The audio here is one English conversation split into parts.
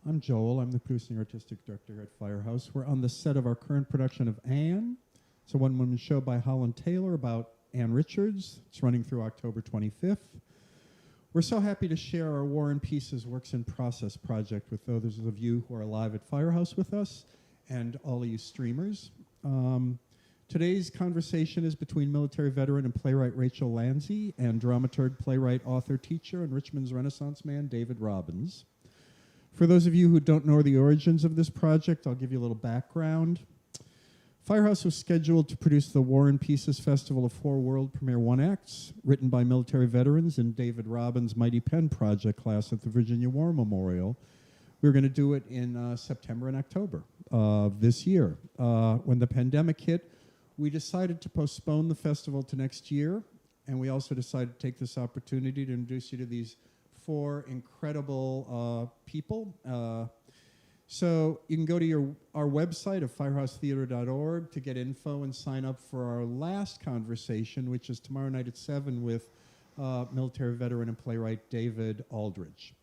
I'm Joel. I'm the producing artistic director at Firehouse. We're on the set of our current production of Anne. It's a one-woman show by Holland Taylor about Anne Richards. It's running through October 25th. We're so happy to share our War and Peace's Works in Process project with those of you who are live at Firehouse with us and all of you streamers. Today's conversation is between military veteran and playwright Rachel Landsee and dramaturg, playwright, author, teacher, and Richmond's Renaissance man David Robbins. For those of you who don't know the origins of this project, I'll give you a little background. Firehouse was scheduled to produce the War and Peace's Festival of Four world premiere one acts, written by military veterans in David Robbins' Mighty Pen Project class at the Virginia War Memorial. We were going to do it in September and October of this year. When the pandemic hit, we decided to postpone the festival to next year, and we also decided to take this opportunity to introduce you to these four incredible people. So you can go to our website of firehousetheatre.org to get info and sign up for our last conversation, which is tomorrow night at 7 with military veteran and playwright David Aldridge.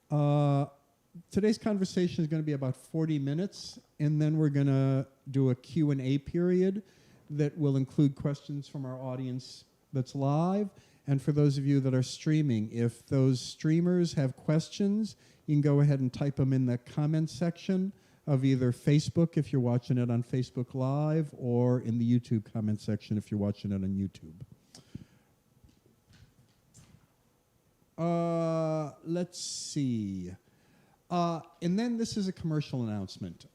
Today's conversation is going to be about 40 minutes, and then we're going to do a Q&A period that will include questions from our audience that's live. And for those of you that are streaming, if those streamers have questions, you can go ahead and type them in the comment section of either Facebook if you're watching it on Facebook Live, or in the YouTube comment section if you're watching it on YouTube. Let's see. And then this is a commercial announcement.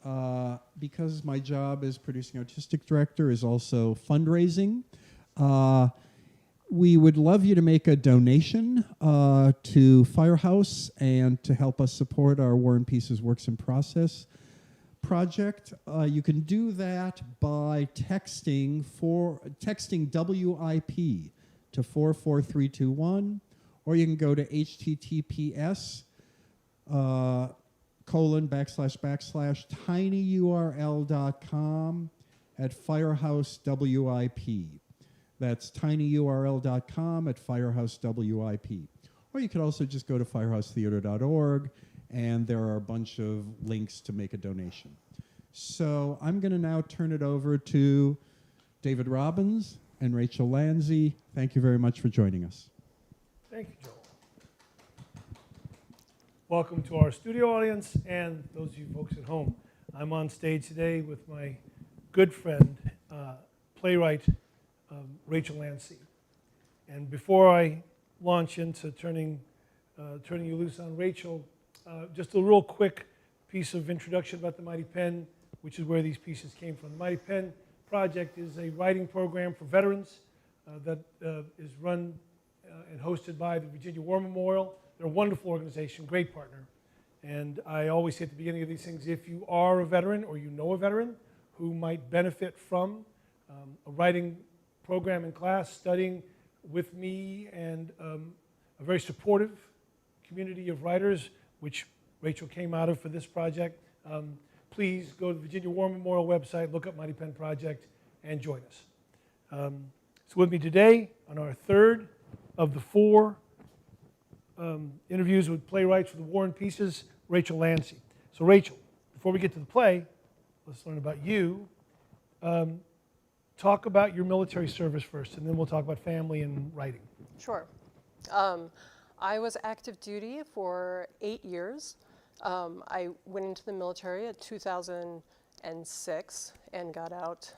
Because my job as producing artistic director is also fundraising, we would love you to make a donation to Firehouse and to help us support our War and Peace's Works in Process project. You can do that by texting WIP to 44321, or you can go to https //tinyurl.com at Firehouse WIP. That's tinyurl.com at Firehouse WIP. Or you could also just go to firehousetheatre.org, and there are a bunch of links to make a donation. So I'm going to now turn it over to David Robbins and Rachel Landsee. Thank you very much for joining us. Thank you, Joel. Welcome to our studio audience and those of you folks at home. I'm on stage today with my good friend, playwright Rachel Landsee. And before I launch into turning you loose on Rachel, just a real quick piece of introduction about the Mighty Pen, which is where these pieces came from. The Mighty Pen Project is a writing program for veterans that is run and hosted by the Virginia War Memorial. They're a wonderful organization, great partner. And I always say at the beginning of these things, if you are a veteran or you know a veteran who might benefit from a writing program in class, studying with me and a very supportive community of writers, which Rachel came out of for this project, please go to the Virginia War Memorial website, look up Mighty Pen Project, and join us. So with me today on our third of the four interviews with playwrights for the War and Peace's, Rachel Landsee. So Rachel, before we get to the play, let's learn about you. Talk about your military service first, and then we'll talk about family and writing. Sure. I was active duty for 8 years. I went into the military in 2006 and got out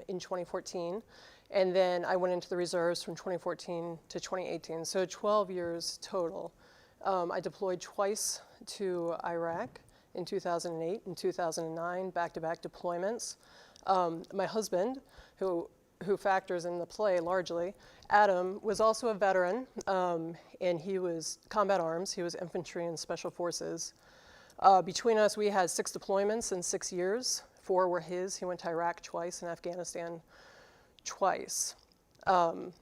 in 2014. And then I went into the reserves from 2014 to 2018, so 12 years total. I deployed twice to Iraq in 2008 and 2009, back-to-back deployments. My husband, who factors in the play largely, Adam, was also a veteran, and he was combat arms. He was infantry and special forces. Between us, we had 6 deployments in 6 years. 4 were his. He went to Iraq twice and Afghanistan twice. Talk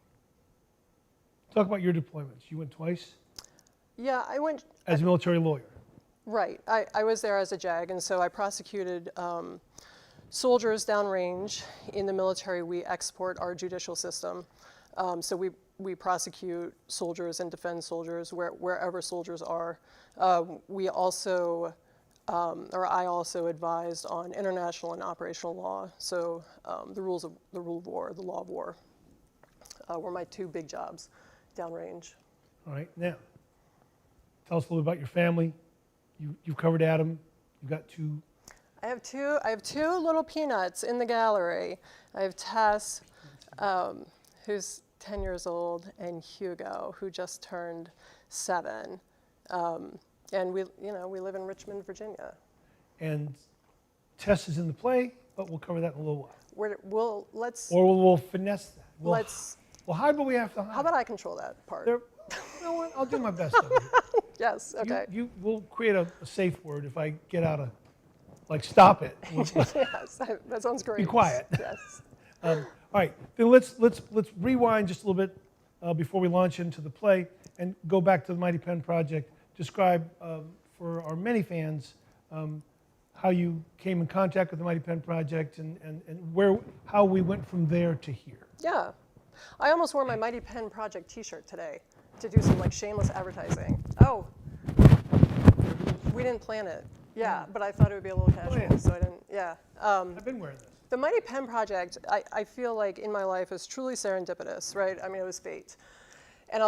about your deployments. You went twice? Yeah, I went... As a military lawyer? Right. I was there as a JAG, and so I prosecuted soldiers downrange. In the military, we export our judicial system. So we prosecute soldiers and defend soldiers wherever soldiers are. We also or I also advised on international and operational law. So the rule of war, the law of war, were my two big jobs downrange. All right, now, tell us a little about your family. You've covered Adam. You've got two. I have two little peanuts in the gallery. I have Tess, who's 10 years old, and Hugo, who just turned 7. And we live in Richmond, Virginia. And Tess is in the play, but we'll cover that in a little while. We'll finesse that. We'll hide what we have to hide. How about I control that part? You know what? I'll do my best over here. Yes, okay. We'll create a safe word if I get out of, stop it. Yes, that sounds great. Be quiet. Yes. All right, then let's rewind just a little bit before we launch into the play and go back to the Mighty Pen Project. Describe for our many fans how you came in contact with the Mighty Pen Project and how we went from there to here. Yeah, I almost wore my Mighty Pen Project T-shirt today to do some shameless advertising. Oh, we didn't plan it. Yeah, but I thought it would be a little casual, so I didn't. Yeah. I've been wearing this. The Mighty Pen Project, I feel like in my life is truly serendipitous, right? I mean, it was fate. And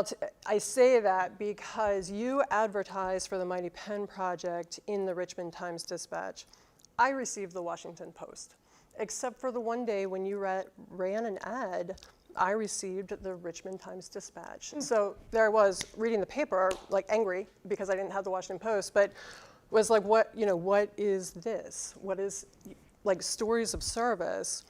I say that because you advertised for the Mighty Pen Project in the Richmond Times-Dispatch. I received the Washington Post, except for the one day when you ran an ad, I received the Richmond Times-Dispatch. So there I was reading the paper, angry because I didn't have the Washington Post, but was like, what is this? What is, stories of service?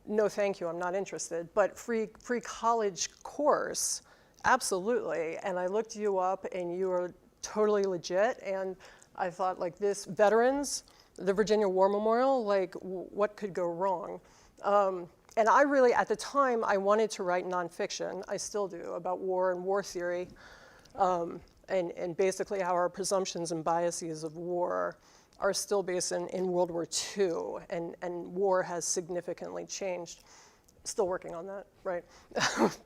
No, thank you, I'm not interested. But free college course, absolutely. And I looked you up and you were totally legit. And I thought this veterans, the Virginia War Memorial, what could go wrong? And I really, at the time, I wanted to write nonfiction, I still do, about war and war theory, and basically how our presumptions and biases of war are still based in World War II, and war has significantly changed. Still working on that, right?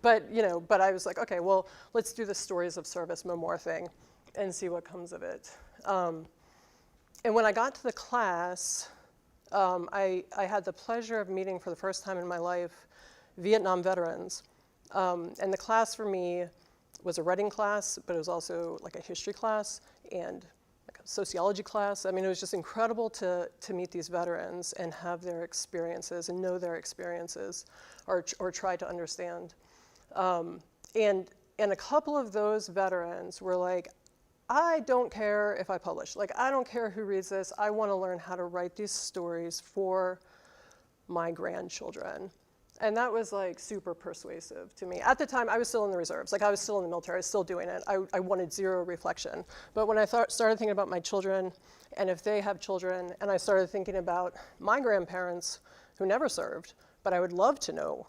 but I was like, okay, well, let's do the stories of service memoir thing and see what comes of it. And when I got to the class, I had the pleasure of meeting for the first time in my life Vietnam veterans. And the class for me was a writing class, but it was also a history class and a sociology class. I mean, it was just incredible to meet these veterans and have their experiences and know their experiences or try to understand. And a couple of those veterans were like, I don't care if I publish. I don't care who reads this. I want to learn how to write these stories for my grandchildren. And that was super persuasive to me. At the time, I was still in the reserves. I was still in the military. I was still doing it. I wanted zero reflection. But when I started thinking about my children, and if they have children, and I started thinking about my grandparents who never served, but I would love to know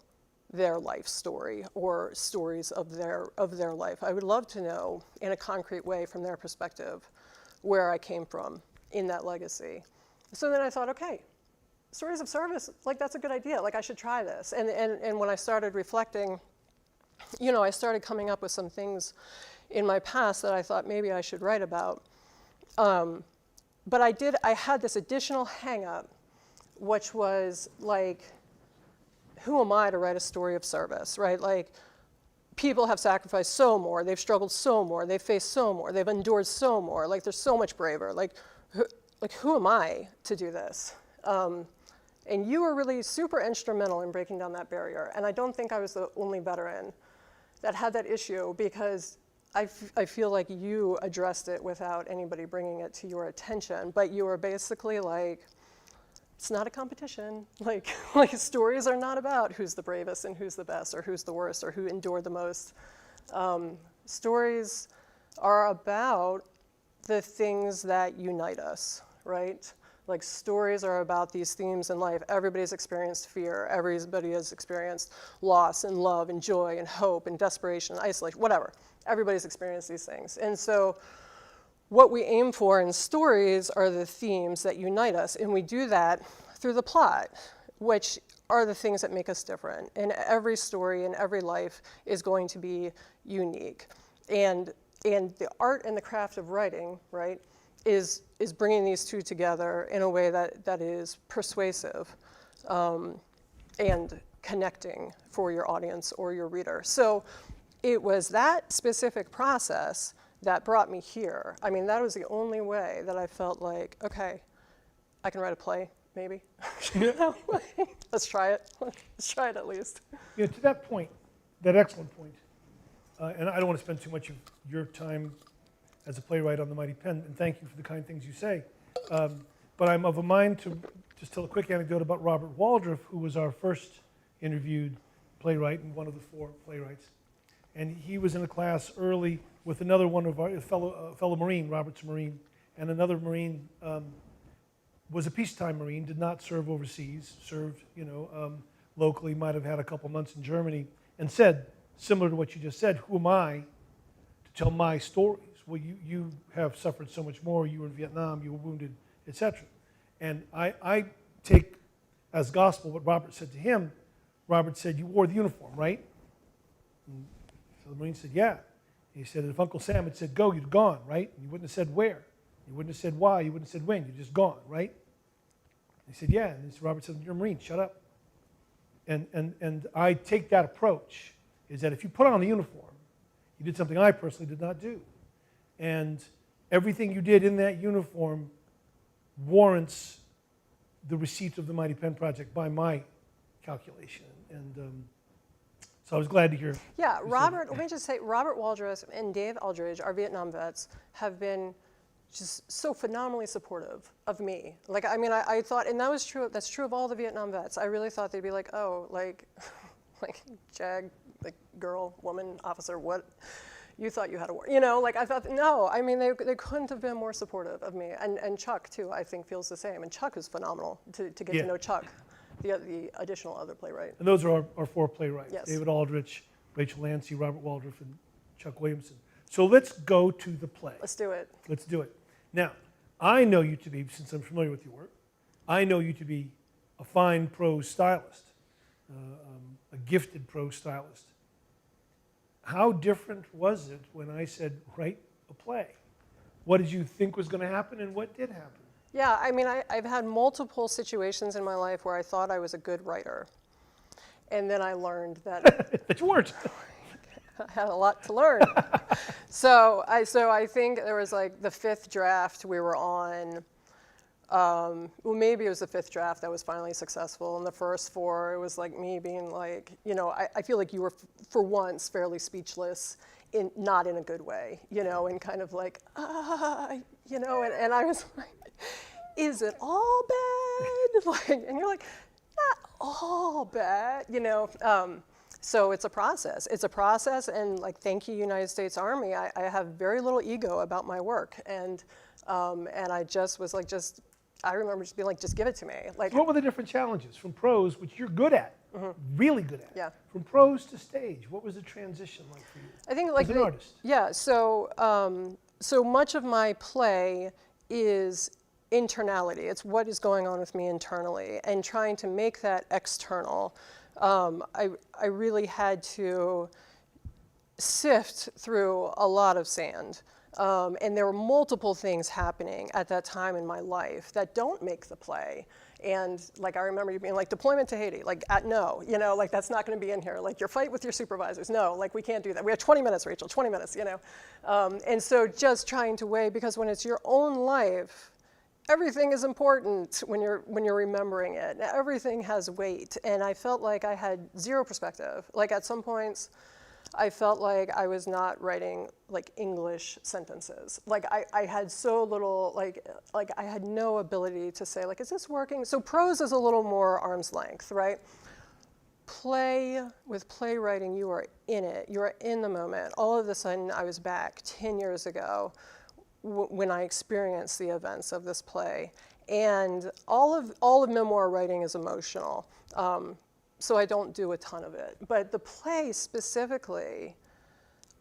their life story or stories of their life. I would love to know in a concrete way from their perspective where I came from in that legacy. So then I thought, okay, stories of service, that's a good idea. I should try this. And when I started reflecting, I started coming up with some things in my past that I thought maybe I should write about. But I had this additional hang up, which was who am I to write a story of service, right? People have sacrificed so more, they've struggled so more, they've faced so more, they've endured so more, they're so much braver. Who am I to do this? And you were really super instrumental in breaking down that barrier. And I don't think I was the only veteran that had that issue, because I feel like you addressed it without anybody bringing it to your attention. But you were basically it's not a competition. Stories are not about who's the bravest and who's the best or who's the worst or who endured the most. Stories are about the things that unite us, right? Stories are about these themes in life. Everybody's experienced fear. Everybody has experienced loss and love and joy and hope and desperation and isolation, whatever. Everybody's experienced these things. And so what we aim for in stories are the themes that unite us, and we do that through the plot, which are the things that make us different. And every story in every life is going to be unique. And the art and the craft of writing, right, is bringing these two together in a way that is persuasive and connecting for your audience or your reader. So it was that specific process that brought me here. I mean, that was the only way that I felt like, okay, I can write a play, maybe. You know? Let's try it. Let's try it at least. You know, to that point, that excellent point, and I don't want to spend too much of your time as a playwright on the Mighty Pen, and thank you for the kind things you say. But I'm of a mind to just tell a quick anecdote about Robert Waldorf, who was our first interviewed playwright and one of the 4 playwrights. And he was in a class early with another one of our fellow Marine, Robert's Marine, and another Marine was a peacetime Marine, did not serve overseas, served, locally, might have had a couple months in Germany, and said, similar to what you just said, who am I to tell my stories? Well, you have suffered so much more. You were in Vietnam, you were wounded, etc. And I take as gospel what Robert said to him. Robert said, you wore the uniform, right? And so the Marine said, yeah. He said, if Uncle Sam had said go, you'd gone, right? And you wouldn't have said where. You wouldn't have said why. You wouldn't have said when. You'd just gone, right? He said, yeah. And Robert said, you're a Marine, shut up. And I take that approach, is that if you put on the uniform, you did something I personally did not do. And everything you did in that uniform warrants the receipt of the Mighty Pen Project by my calculation. And so I was glad to hear. Yeah, Robert, let me just say, Robert Waldorf and Dave Eldridge, our Vietnam vets, have been just so phenomenally supportive of me. Like, I mean, I thought, and that was true, that's true of all the Vietnam vets. I really thought they'd be like, oh, like JAG, like girl, woman, officer, what? You thought you had a war, like I thought, no, I mean, they couldn't have been more supportive of me. And Chuck, too, I think feels the same. And Chuck is phenomenal to get to know Chuck, the additional other playwright. And those are our 4 playwrights, yes. David Aldrich, Rachel Landsee, Robert Waldorf, and Chuck Williamson. So let's go to the play. Let's do it. Let's do it. Now, I know you to be, since I'm familiar with your work, I know you to be a fine prose stylist, a gifted prose stylist. How different was it when I said, write a play? What did you think was going to happen, and what did happen? Yeah, I mean, I've had multiple situations in my life where I thought I was a good writer. And then I learned that... That you weren't. I had a lot to learn. So I think there was like the 5th draft we were on. Well, maybe it was the 5th draft that was finally successful. And the first 4, it was like me being like, I feel like you were, for once, fairly speechless, not in a good way, and kind of like, and I was like, is it all bad? And you're like, not all bad, So it's a process. It's a process, and like, thank you, United States Army. I have very little ego about my work, and I just was like, I remember just being like, just give it to me. Like, What were the different challenges from prose, which you're good at, really good at? Yeah. From prose to stage, what was the transition like for you? I think like as an artist? Yeah. So much of my play is internality. It's what is going on with me internally, and trying to make that external. I really had to sift through a lot of sand. And there were multiple things happening at that time in my life that don't make the play. And like, I remember you being like, deployment to Haiti, like, no, like, that's not going to be in here. Like, your fight with your supervisors, no, like, we can't do that. We have 20 minutes, Rachel, 20 minutes, And so just trying to weigh, because when it's your own life, everything is important when you're remembering it. Everything has weight, and I felt like I had zero perspective. Like, at some points, I felt like I was not writing like English sentences. Like, I had so little, like I had no ability to say, like, is this working? So prose is a little more arm's length, right? With playwriting, you are in it. You are in the moment. All of a sudden, I was back 10 years ago when I experienced the events of this play. And all of memoir writing is emotional. So I don't do a ton of it. But the play specifically,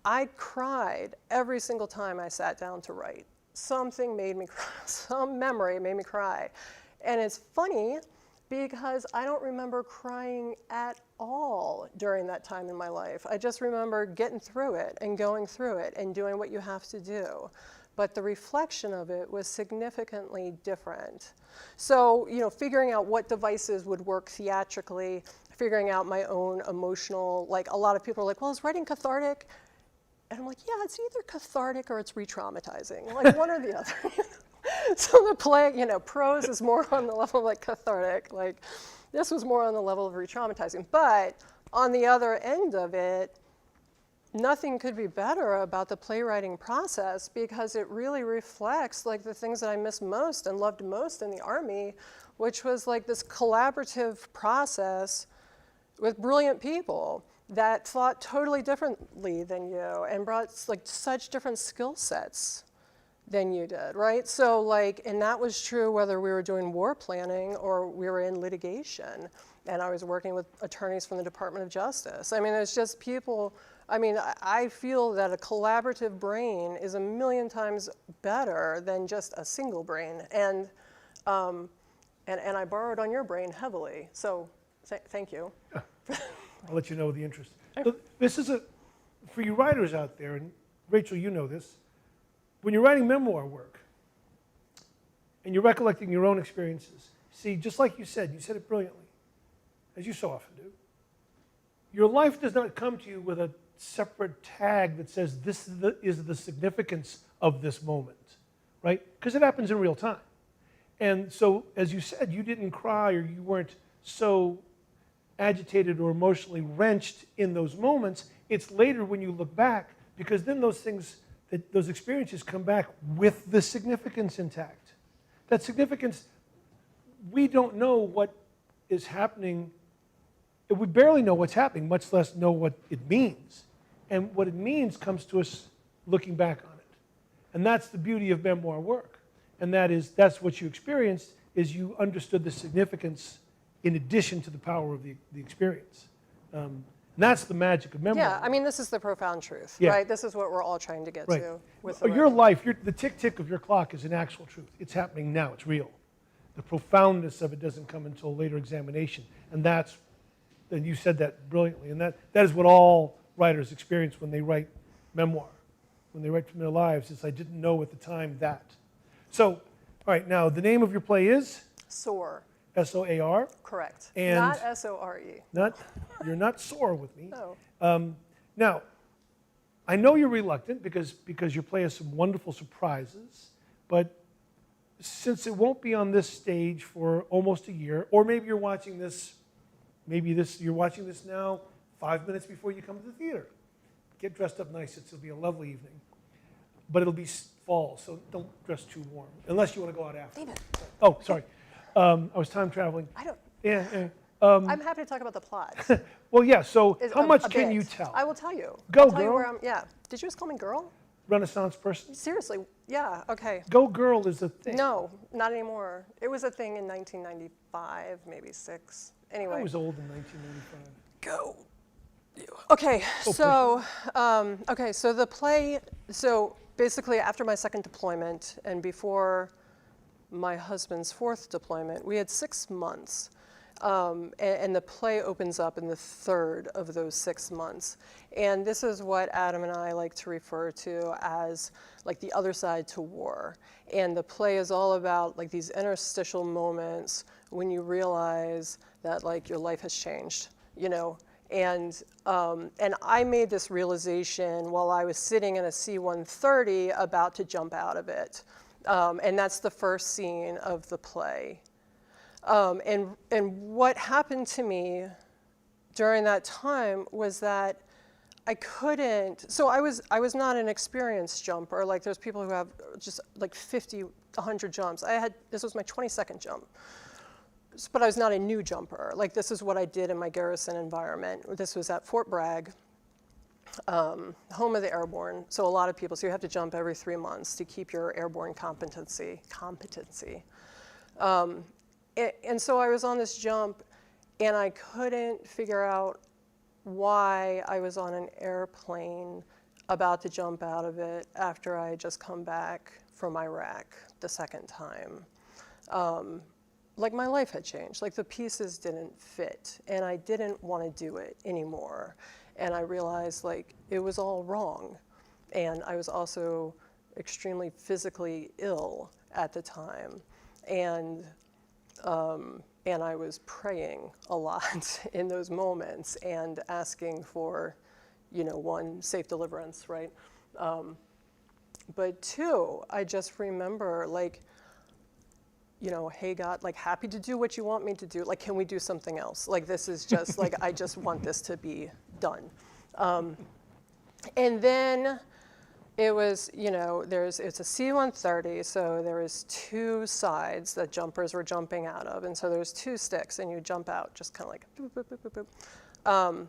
I cried every single time I sat down to write. Something made me cry, some memory made me cry. And it's funny because I don't remember crying at all during that time in my life. I just remember getting through it and going through it and doing what you have to do. but the reflection of it was significantly different. So, figuring out what devices would work theatrically, figuring out my own emotional, like a lot of people are like, well, is writing cathartic? And I'm like, yeah, it's either cathartic or it's re-traumatizing, like one or the other. So the play, prose is more on the level of like cathartic, like this was more on the level of re-traumatizing. But on the other end of it, nothing could be better about the playwriting process because it really reflects like the things that I missed most and loved most in the Army, which was like this collaborative process with brilliant people that thought totally differently than you and brought like such different skill sets than you did, right? So like, and that was true whether we were doing war planning or we were in litigation and I was working with attorneys from the Department of Justice. I mean, it's just people, I feel that a collaborative brain is a million times better than just a single brain. And I borrowed on your brain heavily, so thank you. I'll let you know the interest. So this is for you writers out there, and Rachel, you know this, when you're writing memoir work and you're recollecting your own experiences, see, just like you said it brilliantly, as you so often do, your life does not come to you with a separate tag that says this is the significance of this moment, right? Because it happens in real time. And so, as you said, you didn't cry or you weren't so agitated or emotionally wrenched in those moments. It's later when you look back, because then those things, those experiences come back with the significance intact. That significance, we don't know what is happening. We barely know what's happening, much less know what it means. And what it means comes to us looking back on it. And that's the beauty of memoir work. And that's what you experienced, is you understood the significance in addition to the power of the experience. And that's the magic of memoir. Yeah, this is the profound truth, Yeah. right? This is what we're all trying to get to. With the your life, the tick-tick of your clock is an actual truth. It's happening now, it's real. The profoundness of it doesn't come until later examination. And you said that brilliantly. And that is what all writers experience when they write memoir, when they write from their lives. It's I didn't know at the time that. So, all right, now the name of your play is? Soar. S-O-A-R? Correct. And not S-O-R-E. You're not sore with me. No. Now, I know you're reluctant because your play has some wonderful surprises, but since it won't be on this stage for almost a year, or maybe you're watching this now 5 minutes before you come to the theater. Get dressed up nice, it'll be a lovely evening. But it'll be fall, so don't dress too warm, unless you want to go out after. David. Oh, sorry. I was time traveling. I don't. Yeah. I'm happy to talk about the plot. Well, yeah, so how much a can bit. you tell? I will tell you. Go, I'll tell you girl. where yeah. Did you just call me girl? Renaissance person? Seriously, yeah, okay. Go girl is a thing. No, not anymore. It was a thing in 1995, maybe 6. Anyway. I was old in 1995. Go. Okay, so the play, so basically after my second deployment and before my husband's 4th deployment, we had 6 months. And the play opens up in the 3rd of those 6 months. And this is what Adam and I like to refer to as like the other side to war. And the play is all about like these interstitial moments when you realize that like your life has changed, And I made this realization while I was sitting in a C-130 about to jump out of it. And that's the first scene of the play. And what happened to me during that time was that I couldn't, so I was not an experienced jumper. Like there's people who have just like 50, 100 jumps. This was my 22nd jump. But I was not a new jumper. Like this is what I did in my garrison environment. This was at Fort Bragg, home of the airborne. So a lot of people, so you have to jump every 3 months to keep your airborne competency. And so I was on this jump and I couldn't figure out why I was on an airplane about to jump out of it after I had just come back from Iraq the second time. Like my life had changed, like the pieces didn't fit and I didn't want to do it anymore. And I realized like it was all wrong. And I was also extremely physically ill at the time, and I was praying a lot in those moments and asking for, one, safe deliverance, right? But two, I just remember, like, hey God, like, happy to do what you want me to do. Like, can we do something else? Like, this is just like, I just want this to be done. And then it was, it's a C-130, so there was two sides that jumpers were jumping out of, and so there's two sticks, and you jump out just kind of like boop, boop, boop, boop, boop.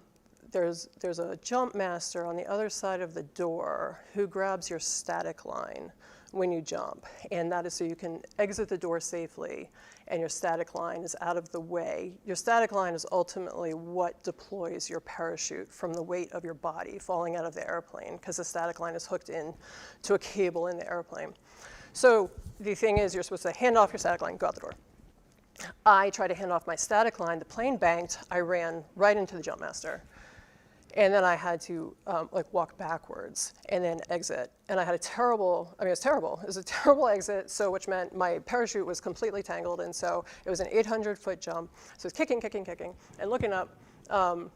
There's a jump master on the other side of the door who grabs your static line when you jump, and that is so you can exit the door safely and your static line is out of the way. Your static line is ultimately what deploys your parachute from the weight of your body falling out of the airplane, because the static line is hooked in to a cable in the airplane. So the thing is, you're supposed to hand off your static line, go out the door. I tried to hand off my static line, the plane banked, I ran right into the jump master. And then I had to walk backwards and then exit. And I had it was terrible. It was a terrible exit, so which meant my parachute was completely tangled, and so it was an 800-foot jump. So it was kicking, and looking up to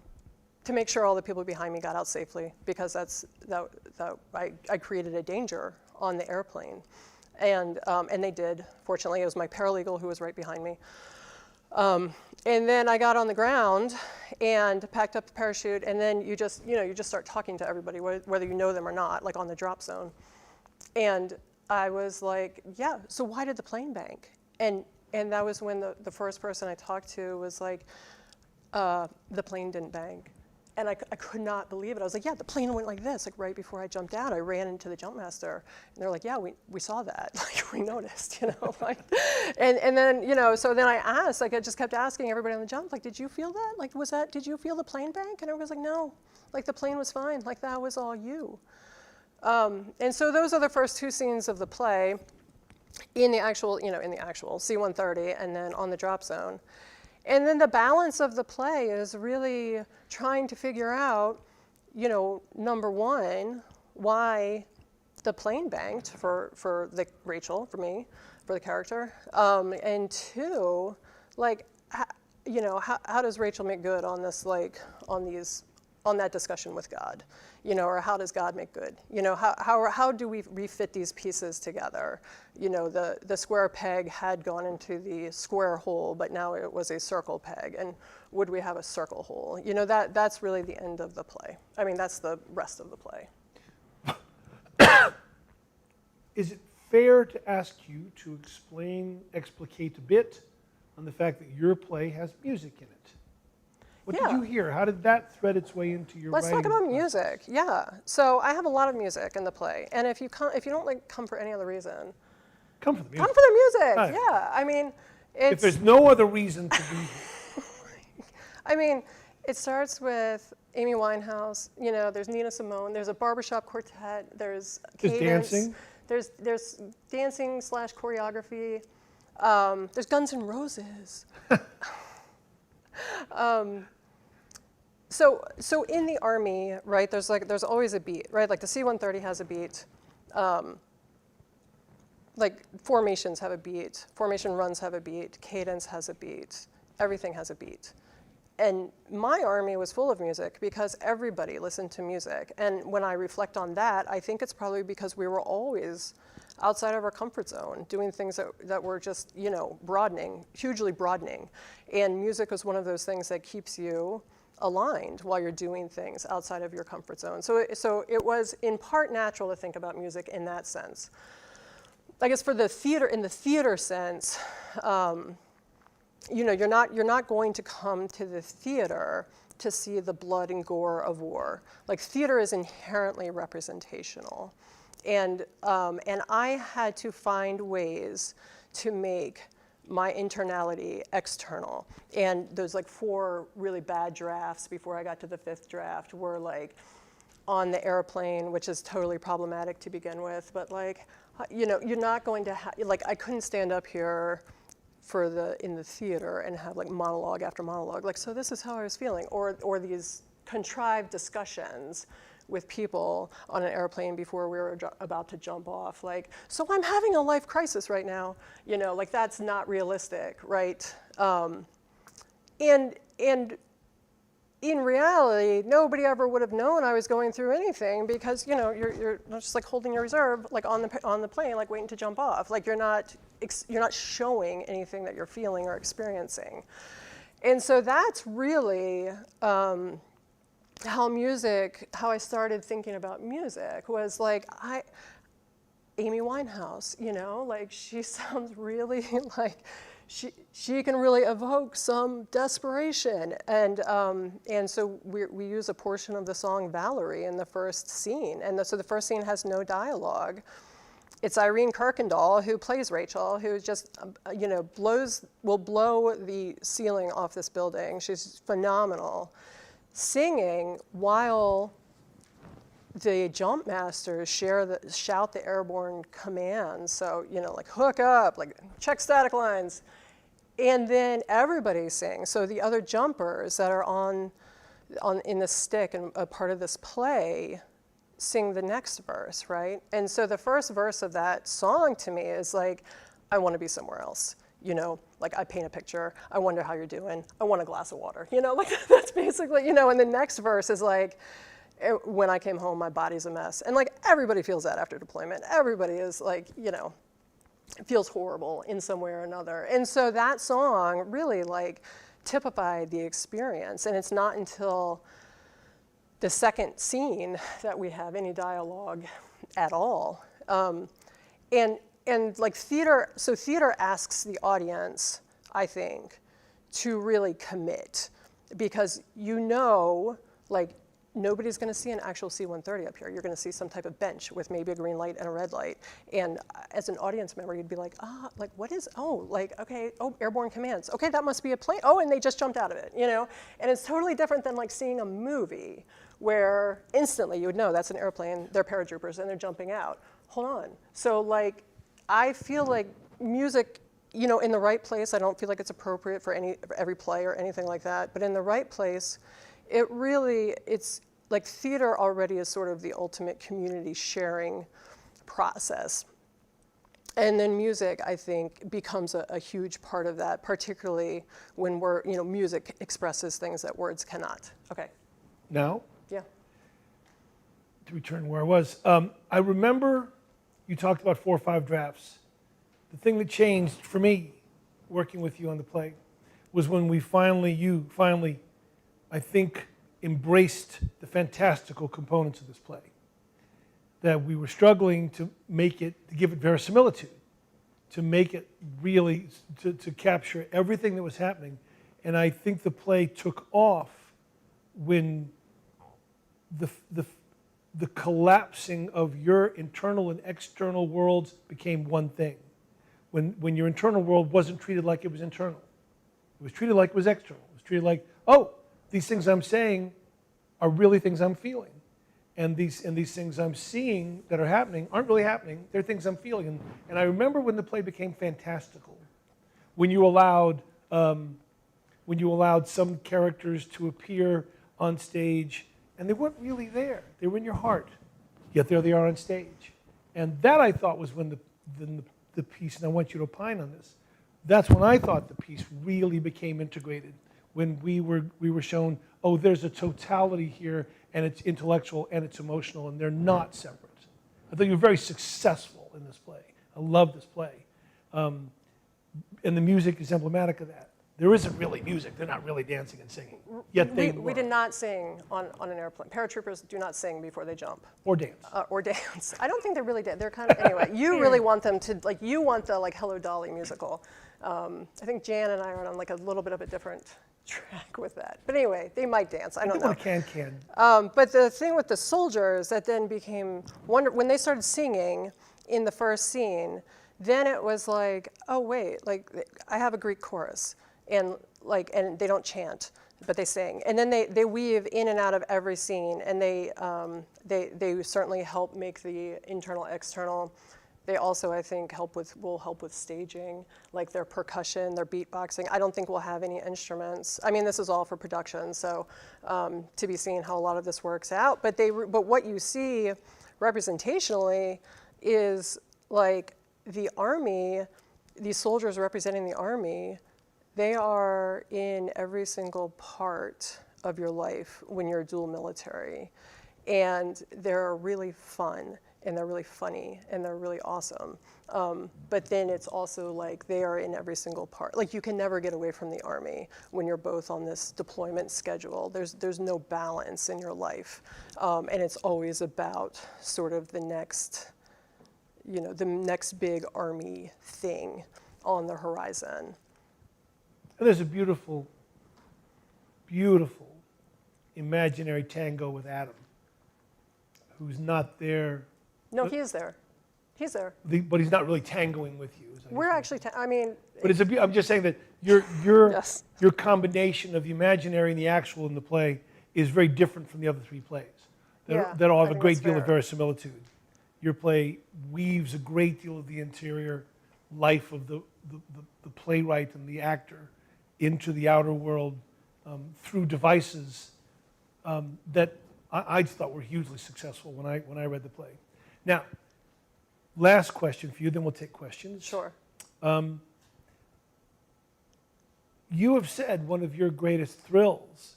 make sure all the people behind me got out safely, because I created a danger on the airplane. And they did, fortunately. It was my paralegal who was right behind me. And then I got on the ground and packed up the parachute, and then you just start talking to everybody, whether you know them or not, like on the drop zone. And I was like, yeah, so why did the plane bank? And that was when the first person I talked to was like, the plane didn't bank. And I could not believe it. I was like, yeah, the plane went like this, like right before I jumped out. I ran into the jump master, and they're like, yeah, we saw that, like we noticed, like, and then, so then I asked, like I just kept asking everybody on the jump, like, did you feel that? Like, did you feel the plane bank? And everybody was like, no, like the plane was fine, like that was all you. And so those are the first two scenes of the play in the actual C-130, and then on the drop zone. And then the balance of the play is really trying to figure out, number one, why the plane banked for Rachel, for me, for the character, and two, like, how does Rachel make good on this, like, on that discussion with God, or how does God make good? How do we refit these pieces together? The square peg had gone into the square hole, but now it was a circle peg, and would we have a circle hole? That's really the end of the play. I mean, that's the rest of the play. Is it fair to ask you to explicate a bit on the fact that your play has music in it? What did you hear? How did that thread its way into your writing? Let's talk about music. Yeah. So I have a lot of music in the play, and if you don't come for any other reason, come for the music. Come for the music. Right. Yeah. I mean, if there's no other reason to be here. I mean, it starts with Amy Winehouse. There's Nina Simone. There's a barbershop quartet. There's cadence. Dancing. There's dancing / choreography. There's Guns N' Roses. So in the Army, right, there's always a beat, right? Like the C-130 has a beat. Like formations have a beat. Formation runs have a beat. Cadence has a beat. Everything has a beat. And my Army was full of music because everybody listened to music. And when I reflect on that, I think it's probably because we were always outside of our comfort zone, doing things that were just, broadening, hugely broadening. And music was one of those things that keeps you aligned while you're doing things outside of your comfort zone. So it was in part natural to think about music in that sense. I guess for the theater, in the theater sense, you're not going to come to the theater to see the blood and gore of war. Like, theater is inherently representational. And I had to find ways to make my internality external. And those 4 really bad drafts before I got to the 5th draft were like on the airplane, which is totally problematic to begin with. But you're not going to have, I couldn't stand up here in the theater and have monologue after monologue. So this is how I was feeling, or these contrived discussions with people on an airplane before we were about to jump off. Like, so I'm having a life crisis right now. You know, like that's not realistic, right? And in reality, nobody ever would have known I was going through anything because, you know, you're just like holding your reserve, like on the plane, like waiting to jump off. Like you're not showing anything that you're feeling or experiencing. And so that's really how I started thinking about music was like, Amy Winehouse, you know, like she sounds really like, she can really evoke some desperation, and so we use a portion of the song Valerie in the first scene, and so the first scene has no dialogue. It's Irene Kirkendall who plays Rachel, who just you know will blow the ceiling off this building. She's phenomenal, singing while the jump masters shout the airborne commands. So, you know, like hook up, like check static lines. And then everybody sings. So the other jumpers that are in the stick and a part of this play sing the next verse, right? And so the first verse of that song to me is like, I want to be somewhere else. You know, like I paint a picture, I wonder how you're doing, I want a glass of water. You know, like that's basically, you know, and the next verse is like, when I came home, my body's a mess. And like everybody feels that after deployment. Everybody is like, you know, feels horrible in some way or another. And so that song really like typified the experience. And it's not until the second scene that we have any dialogue at all. And like theater asks the audience, I think, to really commit because you know, like, nobody's going to see an actual C-130 up here. You're going to see some type of bench with maybe a green light and a red light. And as an audience member, you'd be like, like what is, like, okay, airborne commands. Okay, that must be a plane. Oh, and they just jumped out of it, you know? And it's totally different than like seeing a movie where instantly you would know that's an airplane, they're paratroopers, and they're jumping out. Hold on. So like, I feel like music, you know, in the right place, I don't feel like it's appropriate for every play or anything like that, but in the right place, it's like theater already is sort of the ultimate community sharing process. And then music, I think, becomes a huge part of that, particularly when music expresses things that words cannot. Okay. Now, yeah. To return where I was, I remember you talked about 4 or 5 drafts. The thing that changed for me working with you on the play was when you finally, I think, embraced the fantastical components of this play. That we were struggling to give it verisimilitude, to make it really, to capture everything that was happening. And I think the play took off when the collapsing of your internal and external worlds became one thing. When your internal world wasn't treated like it was internal. It was treated like it was external. It was treated like, these things I'm saying are really things I'm feeling. And these things I'm seeing that are happening aren't really happening. They're things I'm feeling. And I remember when the play became fantastical, when you allowed some characters to appear on stage, and they weren't really there. They were in your heart, yet there they are on stage. And that I thought was when the piece, and I want you to opine on this, that's when I thought the piece really became integrated. When we were shown, there's a totality here, and it's intellectual and it's emotional, and they're not separate. I thought you were very successful in this play. I love this play. And the music is emblematic of that. There isn't really music. They're not really dancing and singing, yet they were. We did not sing on an airplane. Paratroopers do not sing before they jump. Or dance. Or dance. I don't think they really did. They're kind of, anyway, you really want them to, like, you want the, like, Hello Dolly musical. I think Jan and I are on, like, a little bit of a different track with that. But anyway, they might dance. I don't know. Can. But the thing with the soldiers that then became when they started singing in the first scene, then it was like, oh wait, like I have a Greek chorus, and they don't chant, but they sing, and then they weave in and out of every scene, and they certainly help make the internal external They also, I think, will help with staging, like their percussion, their beatboxing. I don't think we'll have any instruments. I mean, this is all for production, so to be seen how a lot of this works out. But what you see representationally is like the Army, these soldiers representing the Army, they are in every single part of your life when you're dual military. And they're really fun, and they're really funny, and they're really awesome. But then it's also like they are in every single part. Like you can never get away from the Army when you're both on this deployment schedule. There's no balance in your life. And it's always about sort of the next big Army thing on the horizon. And there's a beautiful, beautiful imaginary tango with Adam, who's not there. No, he is there. He's there. But he's not really tangoing with you. We're actually, But I'm just saying that your Yes. your combination of the imaginary and the actual in the play is very different from the other three plays. Yeah, That all have I a think great that's deal of fair. verisimilitude. Your play weaves a great deal of the interior life of the playwright and the actor into the outer world through devices that I thought were hugely successful when I read the play. Now, last question for you, then we'll take questions. Sure. You have said one of your greatest thrills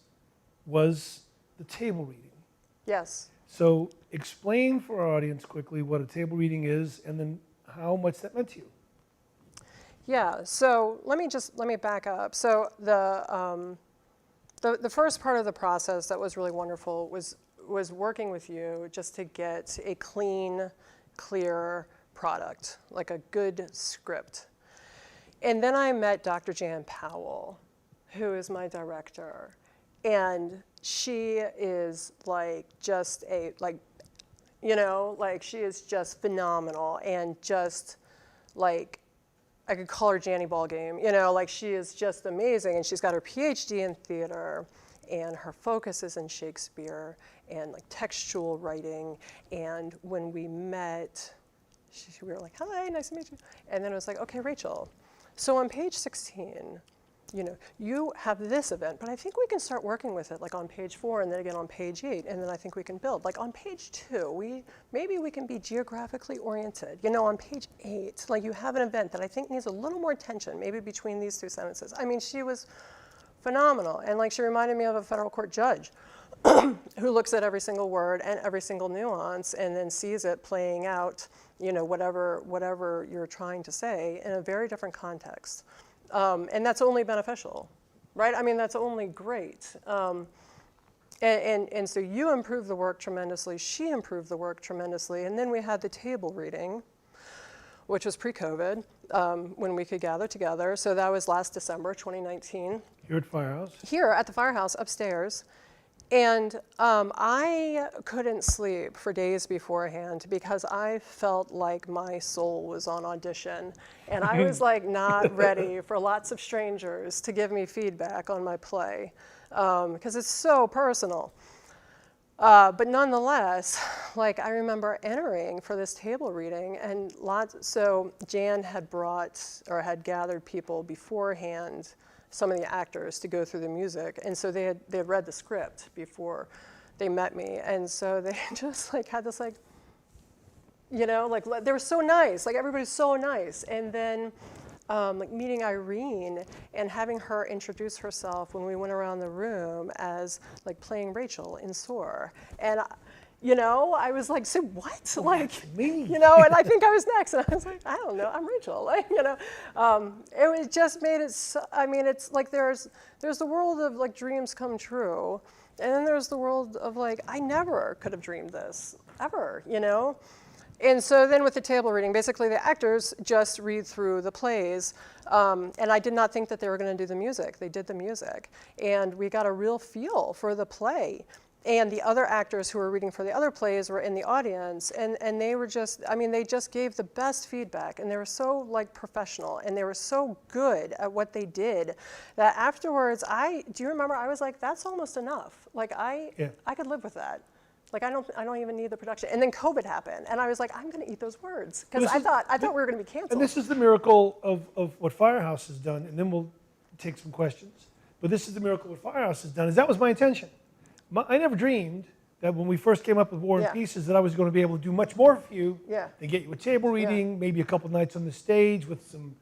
was the table reading. Yes. So explain for our audience quickly what a table reading is and then how much that meant to you. Yeah, so let me back up. So the first part of the process that was really wonderful was working with you just to get a clean, clear product, like a good script. And then I met Dr. Jan Powell, who is my director, and she is like just she is just phenomenal and just like, I could call her Janny Ballgame, like she is just amazing, and she's got her PhD in theater, and her focus is in Shakespeare and like textual writing. And when we met, we were like, hi, nice to meet you. And then it was like, okay, Rachel, so on page 16, you have this event, but I think we can start working with it like on page 4 and then again on page 8, and then I think we can build. Like on page 2, maybe we can be geographically oriented. On page 8, like you have an event that I think needs a little more tension, maybe between these two sentences. I mean, she was phenomenal, and like she reminded me of a federal court judge who looks at every single word and every single nuance and then sees it playing out, whatever you're trying to say in a very different context. And that's only beneficial, right? I mean, that's only great. And so you improved the work tremendously, she improved the work tremendously, and then we had the table reading, which was pre-COVID, when we could gather together. So that was last December, 2019. Here at Firehouse? Here at the Firehouse upstairs. And I couldn't sleep for days beforehand because I felt like my soul was on audition. And I was like not ready for lots of strangers to give me feedback on my play because it's so personal. But nonetheless, like I remember entering for this table reading and so Jan had had gathered people beforehand, some of the actors, to go through the music, and so they had read the script before they met me, and so they just like had this like they were so nice, like everybody's so nice. And then like meeting Irene and having her introduce herself when we went around the room as like playing Rachel in Soar, and I was like, so what? Oh, like, me. and I think I was next. And I was like, I don't know, I'm Rachel. Like, it just made it, it's like there's the world of like dreams come true. And then there's the world of like, I never could have dreamed this, ever, And so then with the table reading, basically the actors just read through the plays. And I did not think that they were going to do the music. They did the music. And we got a real feel for the play. And the other actors who were reading for the other plays were in the audience, and they were just, they just gave the best feedback, and they were so like professional, and they were so good at what they did that afterwards, do you remember, I was like, that's almost enough. Like I could live with that. Like, I don't even need the production. And then COVID happened, and I was like, I'm going to eat those words, because This I is- thought we were going to be canceled. And this is the miracle of what Firehouse has done, and then we'll take some questions. But this is the miracle what Firehouse has done, is that was my intention. I never dreamed that when we first came up with War and Yeah. Pieces that I was going to be able to do much more for you Yeah. than get you a table Yeah. reading, maybe a couple nights on the stage with some,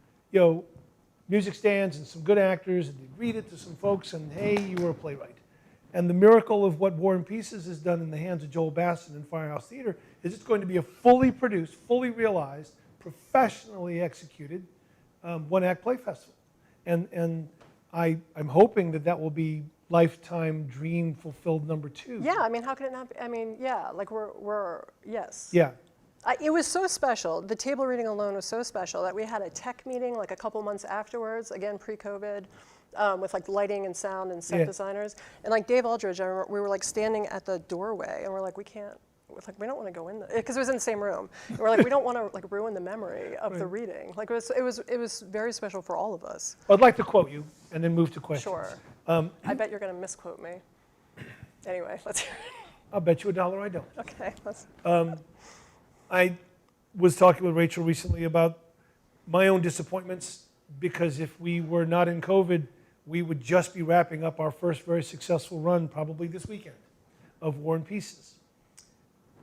music stands and some good actors, and you'd read it to some folks, and hey, you were a playwright. And the miracle of what War and Pieces has done in the hands of Joel Basson and Firehouse Theatre is it's going to be a fully produced, fully realized, professionally executed one-act play festival. And I'm hoping that will be lifetime dream fulfilled number 2. Yeah, I mean, how could it not be? I mean, yeah, like yes. Yeah. It was so special. The table reading alone was so special that we had a tech meeting like a couple months afterwards, again pre-COVID, with like lighting and sound and set Yeah. designers. And like Dave Aldridge, I remember we were like standing at the doorway, and we're like, we don't want to go in there, because it was in the same room. And we're like, we don't want to like ruin the memory of the reading. Like it was very special for all of us. I'd like to quote you and then move to questions. Sure. I bet you're going to misquote me. Anyway, let's hear it. I'll bet you $1 I don't. Okay. I was talking with Rachel recently about my own disappointments, because if we were not in COVID, we would just be wrapping up our first very successful run, probably this weekend, of War and Pieces.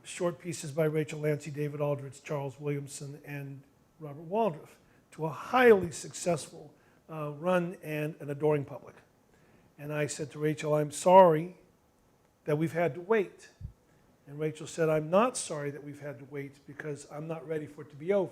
Short pieces by Rachel, Landsee, David Aldrich, Charles Williamson, and Robert Waldroff, to a highly successful run and an adoring public. And I said to Rachel, I'm sorry that we've had to wait. And Rachel said, I'm not sorry that we've had to wait, because I'm not ready for it to be over.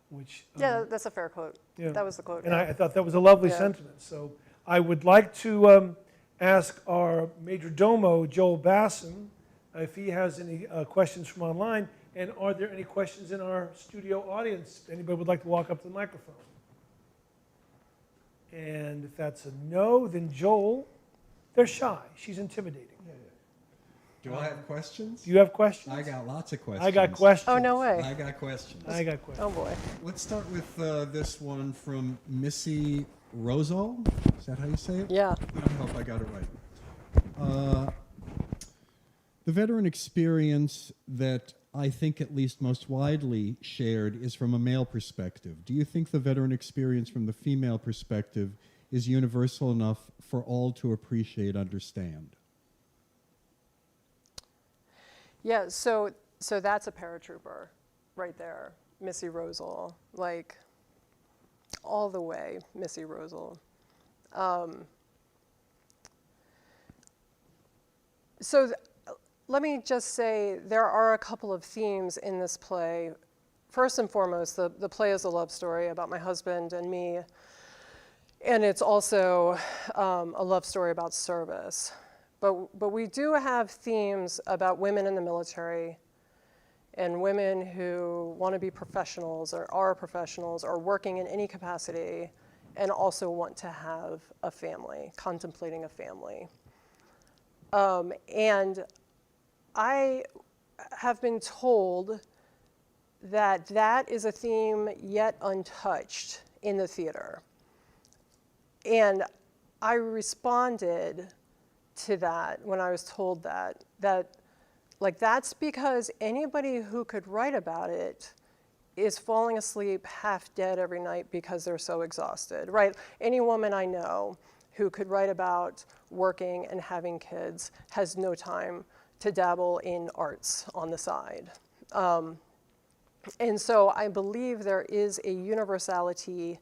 Which, Yeah, that's a fair quote. yeah. That was the quote. And yeah. I thought that was a lovely Yeah. sentiment. So I would like to ask our major domo, Joel Basson, if he has any questions from online. And are there any questions in our studio audience? Anybody would like to walk up to the microphone? And if that's a no, then Joel, they're shy. She's intimidating. Do I have questions? Do you have questions? I got lots of questions. I got questions. Oh, no way. I got questions. I got questions. Oh, boy. Let's start with this one from Missy Rosol. Is that how you say it? Yeah. I hope I got it right. The veteran experience that I think at least most widely shared is from a male perspective. Do you think the veteran experience from the female perspective is universal enough for all to appreciate, understand? Yeah, so that's a paratrooper right there, Missy Rosal, like all the way, Missy Rosal. Let me just say there are a couple of themes in this play. First and foremost, the play is a love story about my husband and me, and it's also a love story about service. But we do have themes about women in the military and women who want to be professionals or are professionals or working in any capacity and also want to have a family, contemplating a family. And I have been told that that is a theme yet untouched in the theater. And I responded to that when I was told that like that's because anybody who could write about it is falling asleep half dead every night because they're so exhausted, right? Any woman I know who could write about working and having kids has no time to dabble in arts on the side. And so I believe there is a universality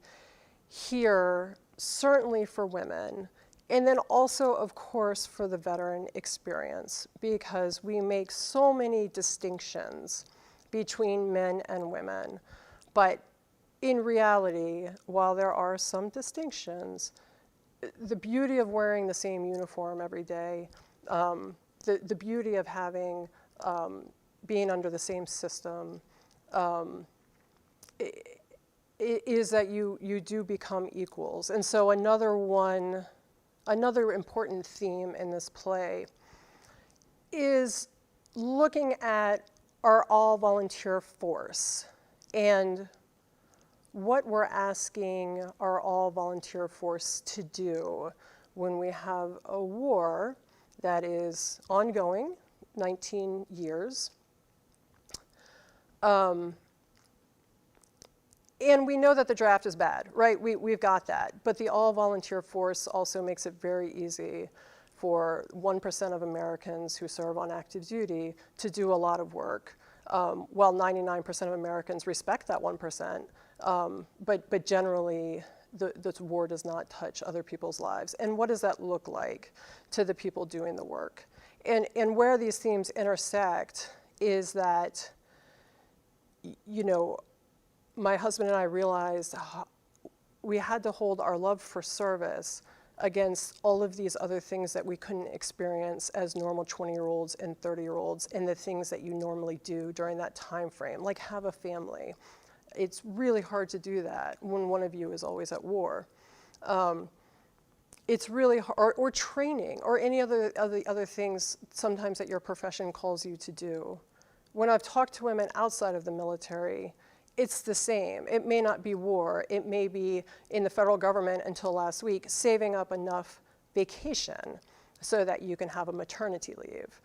here, certainly for women, and then also, of course, for the veteran experience, because we make so many distinctions between men and women. But in reality, while there are some distinctions, the beauty of wearing the same uniform every day, the beauty of having, being under the same system, is that you do become equals. And so another important theme in this play is looking at our all-volunteer force and what we're asking our all-volunteer force to do when we have a war that is ongoing, 19 years. And we know that the draft is bad, right? We've got that. But the all-volunteer force also makes it very easy for 1% of Americans who serve on active duty to do a lot of work, while 99% of Americans respect that 1%. But generally, the war does not touch other people's lives. And what does that look like to the people doing the work? And where these themes intersect is that, you know, my husband and I realized we had to hold our love for service against all of these other things that we couldn't experience as normal 20-year-olds and 30-year-olds, and the things that you normally do during that time frame, like have a family. It's really hard to do that when one of you is always at war. It's really hard, or training, or any other things sometimes that your profession calls you to do. When I've talked to women outside of the military, it's the same. It may not be war. It may be in the federal government until last week, saving up enough vacation so that you can have a maternity leave.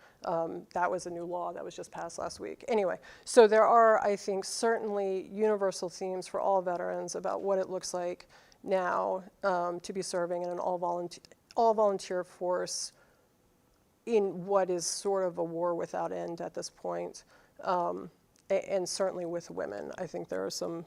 That was a new law that was just passed last week. Anyway, so there are, I think, certainly universal themes for all veterans about what it looks like now to be serving in an all-volunteer force in what is sort of a war without end at this point. And certainly with women, I think there are some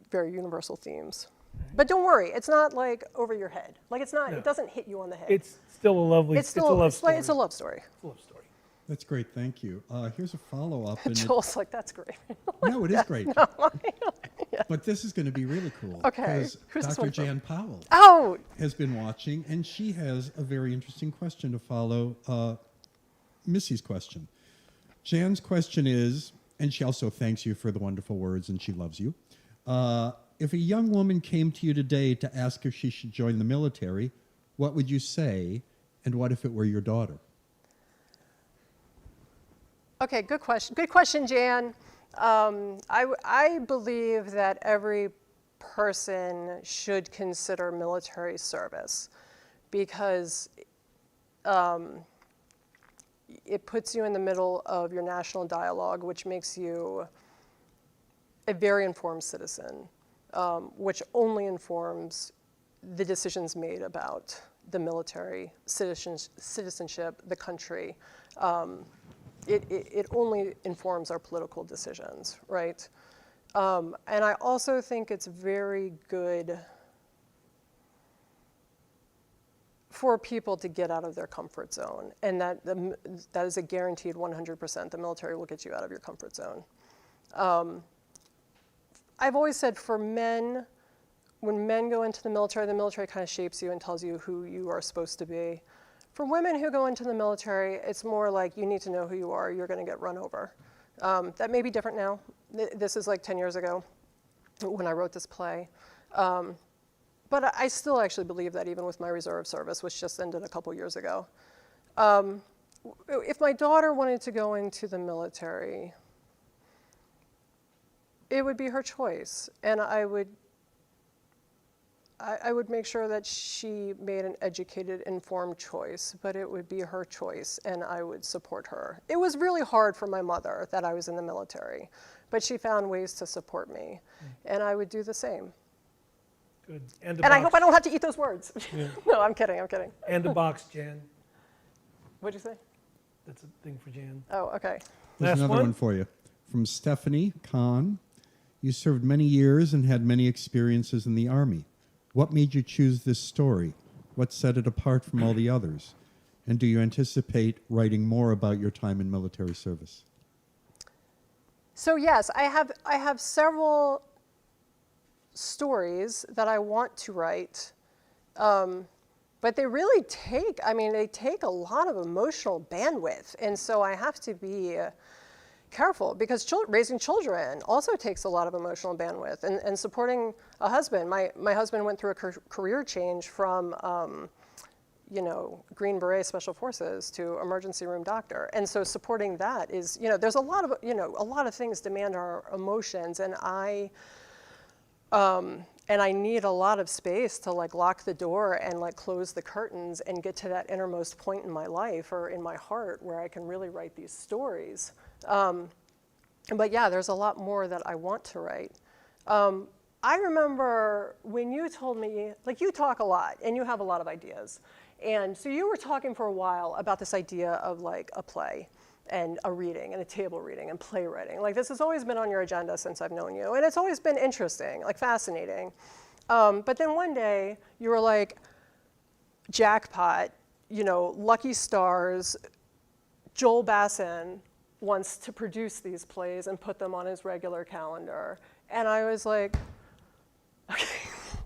very universal themes. But don't worry, it's not like over your head. Like it's not, No. It doesn't hit you on the head. It's still a lovely, It's still a love story. It's a love story. It's a love story. That's great, thank you. Here's a follow-up. and Joel's like, that's great. No, it is great. But this is going to be really cool. Okay, Because who's this Dr. one from? Jan Powell Oh, has been watching, and she has a very interesting question to follow Missy's question. Jan's question is, and she also thanks you for the wonderful words, and she loves you. If a young woman came to you today to ask if she should join the military, what would you say, and what if it were your daughter? okay, good question. Good question, Jan. I believe that every person should consider military service because it puts you in the middle of your national dialogue, which makes you a very informed citizen, which only informs the decisions made about the military, citizenship, the country. It only informs our political decisions, right? And I also think it's very good for people to get out of their comfort zone, and that is a guaranteed 100%. The military will get you out of your comfort zone. I've always said for men, when men go into the military kind of shapes you and tells you who you are supposed to be. For women who go into the military, it's more like you need to know who you are, you're gonna get run over. That may be different now. This is like 10 years ago when I wrote this play. But I still actually believe that even with my reserve service, which just ended a couple years ago. If my daughter wanted to go into the military, it would be her choice. And I would make sure that she made an educated, informed choice, but it would be her choice, and I would support her. It was really hard for my mother that I was in the military, but she found ways to support me, and I would do the same. Good. And I hope I don't have to eat those words. Yeah. No, I'm kidding. And a box, Jan. What'd you say? That's a thing for Jan. Oh, okay. There's Last another one for you. From Stephanie Kahn. You served many years and had many experiences in the Army. What made you choose this story? What set it apart from all the others? And do you anticipate writing more about your time in military service? So yes, I have several stories that I want to write, but they really take a lot of emotional bandwidth, and so I have to be careful because raising children also takes a lot of emotional bandwidth, and supporting a husband. My husband went through a career change from Green Beret Special Forces to emergency room doctor, and so supporting that is, there's a lot of things demand our emotions, and And I need a lot of space to like lock the door and like close the curtains and get to that innermost point in my life or in my heart where I can really write these stories. But yeah, there's a lot more that I want to write. I remember when you told me, like you talk a lot and you have a lot of ideas. And so you were talking for a while about this idea of like a play and a reading and a table reading and playwriting. Like this has always been on your agenda since I've known you. And it's always been interesting, like fascinating. But then one day you were like, jackpot, you know, lucky stars, Joel Bassin wants to produce these plays and put them on his regular calendar. And I was like, okay,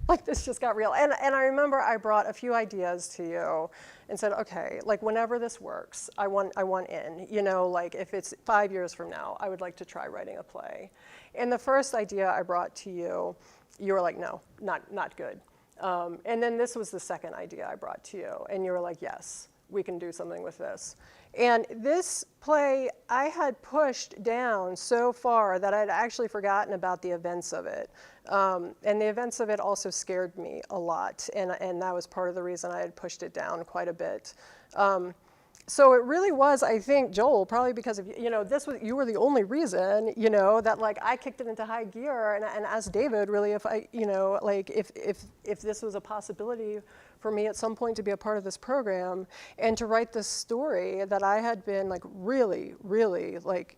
like this just got real. And I remember I brought a few ideas to you and said, okay, like whenever this works, I want in, you know, like if it's 5 years from now, I would like to try writing a play. And the first idea I brought to you, you were like, no, not good. And then this was the second idea I brought to you, and you were like, yes, we can do something with this. And this play I had pushed down so far that I'd actually forgotten about the events of it. And the events of it also scared me a lot, and that was part of the reason I had pushed it down quite a bit. So it really was, I think, Joel, probably because of, you know, you were the only reason, you know, that like I kicked it into high gear and asked David really if I, you know, like if this was a possibility for me at some point to be a part of this program and to write this story that I had been like really, really like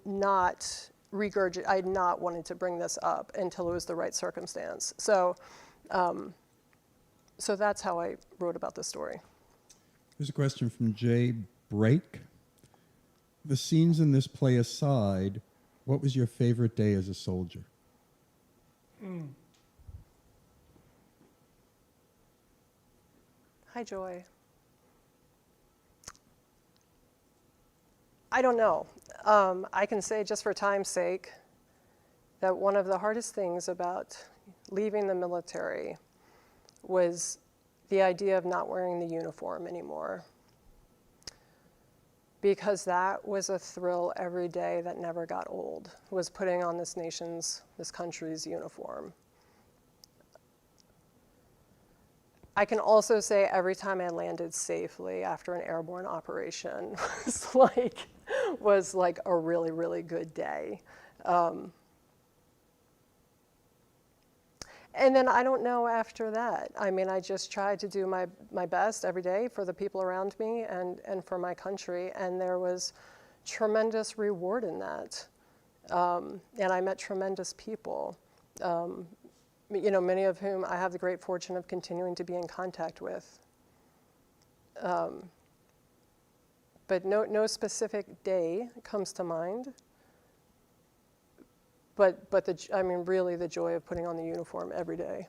not regurgitated. I had not wanted to bring this up until it was the right circumstance. So, so that's how I wrote about this story. Here's a question from Jay Brake. The scenes in this play aside, what was your favorite day as a soldier? Hi, Joy. I don't know. I can say just for time's sake that one of the hardest things about leaving the military was the idea of not wearing the uniform anymore. Because that was a thrill every day that never got old, was putting on this country's uniform. I can also say every time I landed safely after an airborne operation was like a really, really good day. And then I don't know after that. I mean, I just tried to do my best every day for the people around me and for my country, and there was tremendous reward in that. And I met tremendous people, you know, many of whom I have the great fortune of continuing to be in contact with. But no specific day comes to mind. But I mean, really the joy of putting on the uniform every day.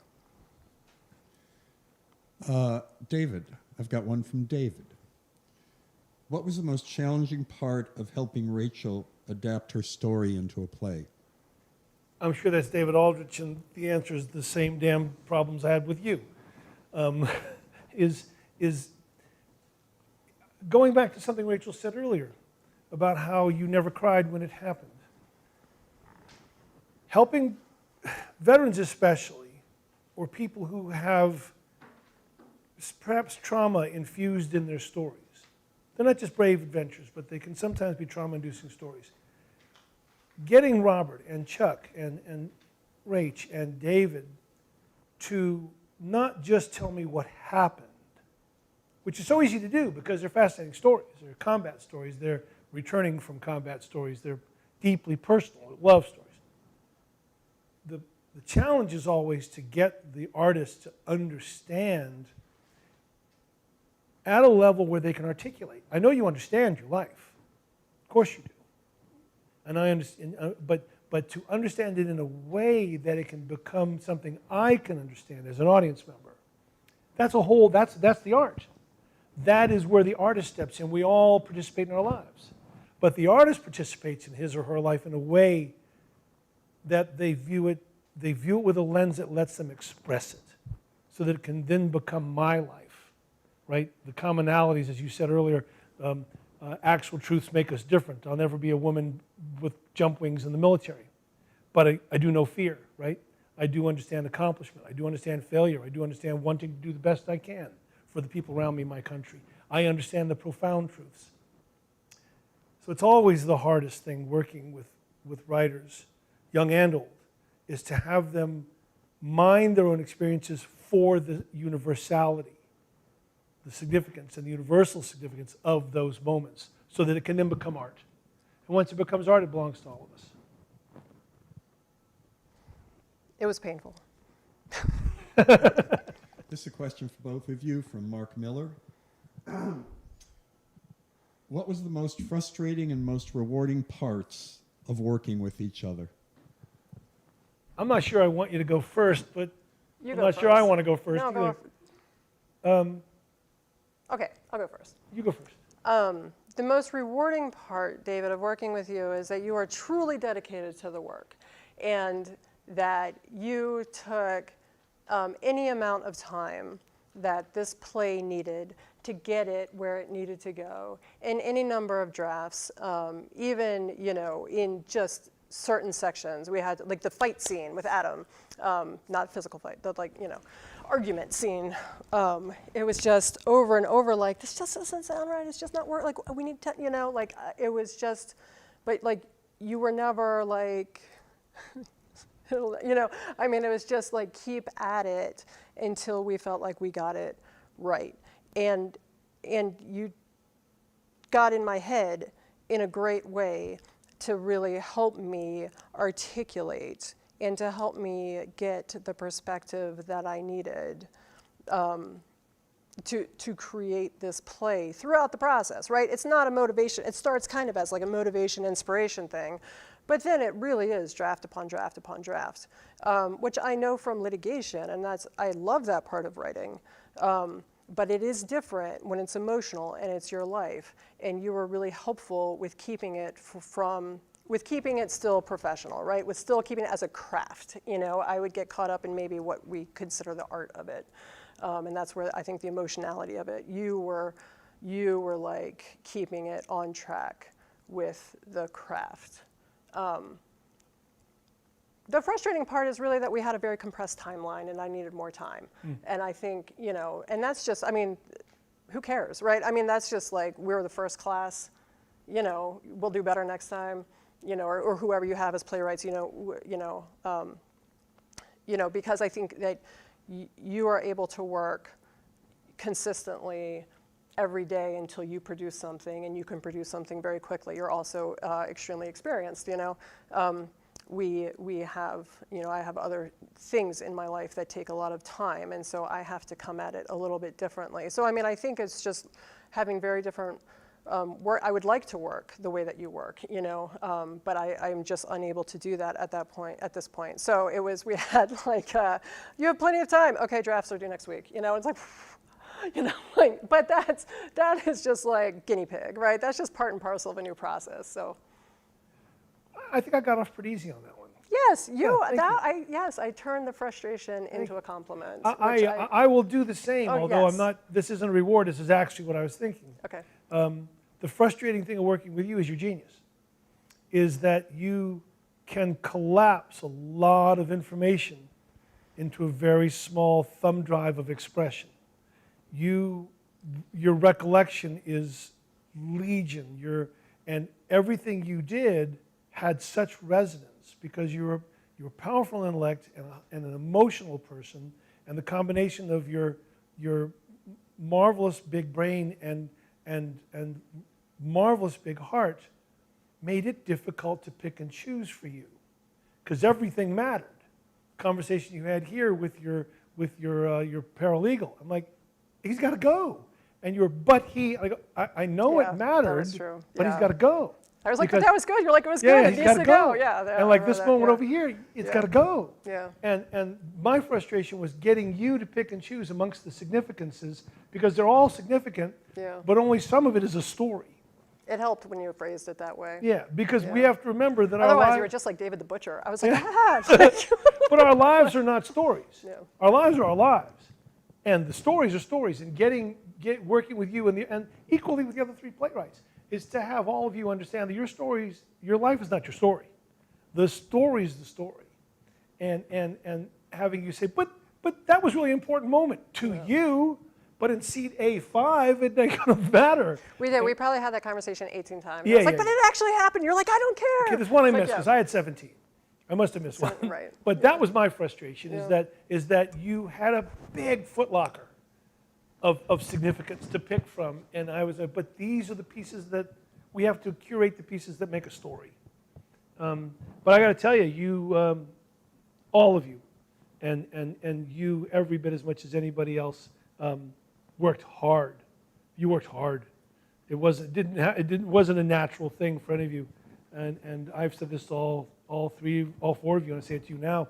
David, I've got one from David. What was the most challenging part of helping Rachel adapt her story into a play? I'm sure that's David Aldrich, and the answer is the same damn problems I had with you. Is going back to something Rachel said earlier about how you never cried when it happened. Helping veterans especially, or people who have perhaps trauma infused in their stories. They're not just brave adventures, but they can sometimes be trauma-inducing stories. Getting Robert and Chuck and Rach and David to not just tell me what happened, which is so easy to do because they're fascinating stories. They're combat stories. They're returning from combat stories. They're deeply personal, love stories. The challenge is always to get the artist to understand at a level where they can articulate. I know you understand your life. Of course you do. And I understand, but to understand it in a way that it can become something I can understand as an audience member. That's the art. That is where the artist steps in. We all participate in our lives. But the artist participates in his or her life in a way that they view it with a lens that lets them express it so that it can then become my life, right? The commonalities, as you said earlier, actual truths make us different. I'll never be a woman with jump wings in the military, but I do know fear, right? I do understand accomplishment. I do understand failure. I do understand wanting to do the best I can for the people around me in my country. I understand the profound truths. So it's always the hardest thing working with writers, young and old, is to have them mind their own experiences for the universality, the significance and the universal significance of those moments, so that it can then become art. And once it becomes art, it belongs to all of us. It was painful. This is a question for both of you from Mark Miller. What was the most frustrating and most rewarding parts of working with each other? I'm not sure I want you to go first, but You I'm go not first. sure I want to go first No, either. Okay, I'll go first. You go first. The most rewarding part, David, of working with you is that you are truly dedicated to the work, and that you took any amount of time that this play needed to get it where it needed to go in any number of drafts, even, in just certain sections. We had like the fight scene with Adam, not physical fight, but argument scene. It was just over and over, like, this just doesn't sound right, it's just not work, like, we need to, it was just, but like, you were never like, it was just like, keep at it until we felt like we got it right. And you got in my head in a great way to really help me articulate and to help me get the perspective that I needed to create this play throughout the process, right? It's not a motivation. It starts kind of as like a motivation, inspiration thing, but then it really is draft upon draft upon draft, which I know from litigation, and I love that part of writing. But it is different when it's emotional and it's your life, and you were really helpful with keeping it with keeping it still professional, right? With still keeping it as a craft. I would get caught up in maybe what we consider the art of it, and that's where I think the emotionality of it. You were like keeping it on track with the craft. The frustrating part is really that we had a very compressed timeline and I needed more time. And I think, and that's just, who cares, right? That's just like, we're the first class, we'll do better next time, or whoever you have as playwrights, because I think that you are able to work consistently every day until you produce something, and you can produce something very quickly. You're also extremely experienced, We have, I have other things in my life that take a lot of time, and so I have to come at it a little bit differently. So, I think it's just having very different work. I would like to work the way that you work, but I'm just unable to do that at this point. So it was, we had like, you have plenty of time. Okay, drafts are due next week. It's like, but that is just like guinea pig, right? That's just part and parcel of a new process, so. I think I got off pretty easy on that one. Yes, I turned the frustration into a compliment. I will do the same, although yes. this isn't a reward, this is actually what I was thinking. Okay. The frustrating thing of working with you is your genius, is that you can collapse a lot of information into a very small thumb drive of expression. Your recollection is legion, and everything you did had such resonance because you're a powerful intellect and an emotional person, and the combination of your marvelous big brain and marvelous big heart made it difficult to pick and choose for you, because everything mattered. Conversation you had here with your paralegal, I'm like, he's got to go, and I know it mattered, but he's got to go. I was like, but that was good. You're like, it was good. It needs to go. Yeah. And like this moment over here, it's got to go. Yeah. And my frustration was getting you to pick and choose amongst the significances, because they're all significant, but only some of it is a story. It helped when you phrased it that way. Yeah, because we have to remember that otherwise you were just like David the Butcher. I was like, but our lives are not stories. Yeah. Our lives are our lives, and the stories are stories. And working with you and equally with the other three playwrights is to have all of you understand that your life is not your story. The story is the story. and having you say, but that was really an important moment to you, but in seat A5, it ain't gonna matter. We did. We probably had that conversation 18 times. Yeah, I was like, yeah, but yeah. it actually happened. You're like, I don't care. Okay, there's one I But missed because I had 17. I must have missed one. Right. But that was my frustration, Yeah. is that you had a big footlocker of significance to pick from, and I was like, but these are the pieces that we have to curate, the pieces that make a story. But I got to tell you, all of you, and you every bit as much as anybody else, worked hard. You worked hard. It wasn't a natural thing for any of you, and I've said this to all four of you, and I say it to you now.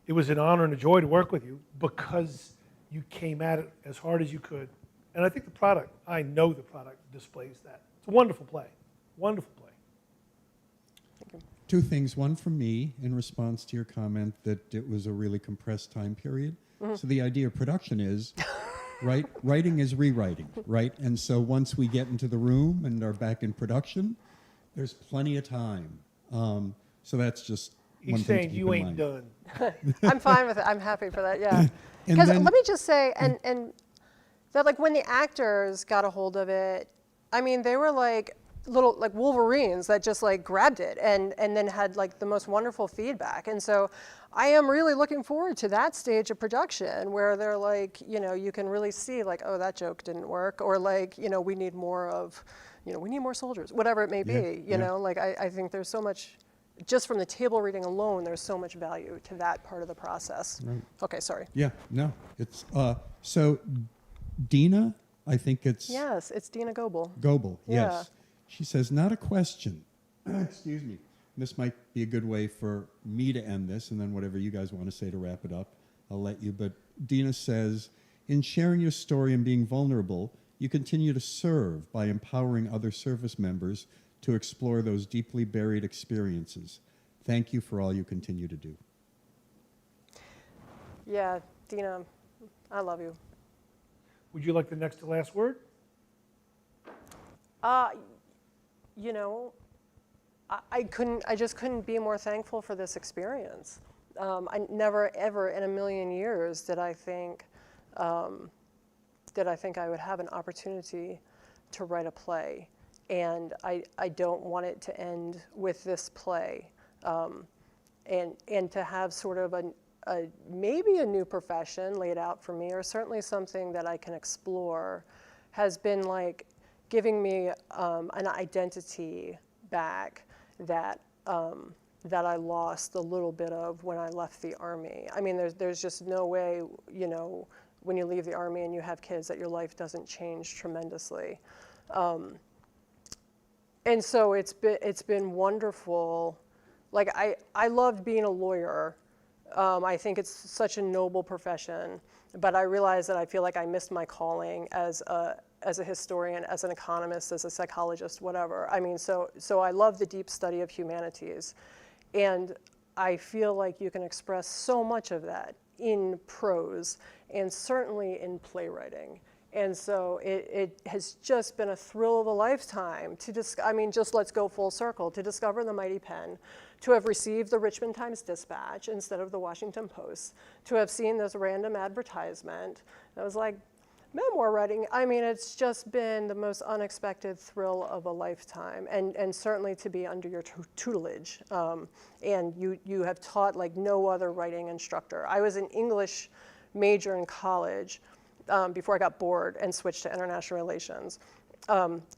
It was an honor and a joy to work with you because you came at it as hard as you could, and I think I know the product displays that. It's a wonderful play, wonderful play. Two things. One from me in response to your comment that it was a really compressed time period. So the idea of production is, right? Writing is rewriting, right? And so once we get into the room and are back in production, there's plenty of time. So that's just one He's thing to saying keep you in ain't mind. done. I'm fine with it. I'm happy for that. Yeah. And Because then- let me just say, and that like when the actors got a hold of it, I mean, they were like little like Wolverines that just like grabbed it and then had like the most wonderful feedback. And so I am really looking forward to that stage of production where they're like, you know, you can really see like, oh, that joke didn't work, or like, you know, we need more of, you know, we need more soldiers, whatever it may be, you know, like I think there's so much, just from the table reading alone, there's so much value to that part of the process. Right. Okay, sorry. Yeah, no, it's, so Dina, I think it's Yes, it's Dina Goebel. Goebel, Yeah. yes. She says, not a question. Excuse me. This might be a good way for me to end this, and then whatever you guys want to say to wrap it up, I'll let you. But Dina says, in sharing your story and being vulnerable, you continue to serve by empowering other service members to explore those deeply buried experiences. Thank you for all you continue to do. Yeah, Dina, I love you. Would you like the next to last word? You know, I just couldn't be more thankful for this experience. I never, ever in a million years did I think I would have an opportunity to write a play. And I don't want it to end with this play. And to have sort of maybe a new profession laid out for me, or certainly something that I can explore, has been like giving me an identity back that I lost a little bit of when I left the Army. I mean, there's just no way, you know, when you leave the Army and you have kids, that your life doesn't change tremendously. And so it's been wonderful. Like I loved being a lawyer. I think it's such a noble profession, but I realize that I feel like I missed my calling as a historian, as an economist, as a psychologist, whatever. I mean, so I love the deep study of humanities, and I feel like you can express so much of that in prose and certainly in playwriting. And so it has just been a thrill of a lifetime to just let's go full circle, to discover the mighty pen, to have received the Richmond Times-Dispatch instead of the Washington Post, to have seen this random advertisement. I was like, memoir writing, I mean, it's just been the most unexpected thrill of a lifetime, and certainly to be under your tutelage. And you have taught like no other writing instructor. I was an English major in college before I got bored and switched to international relations.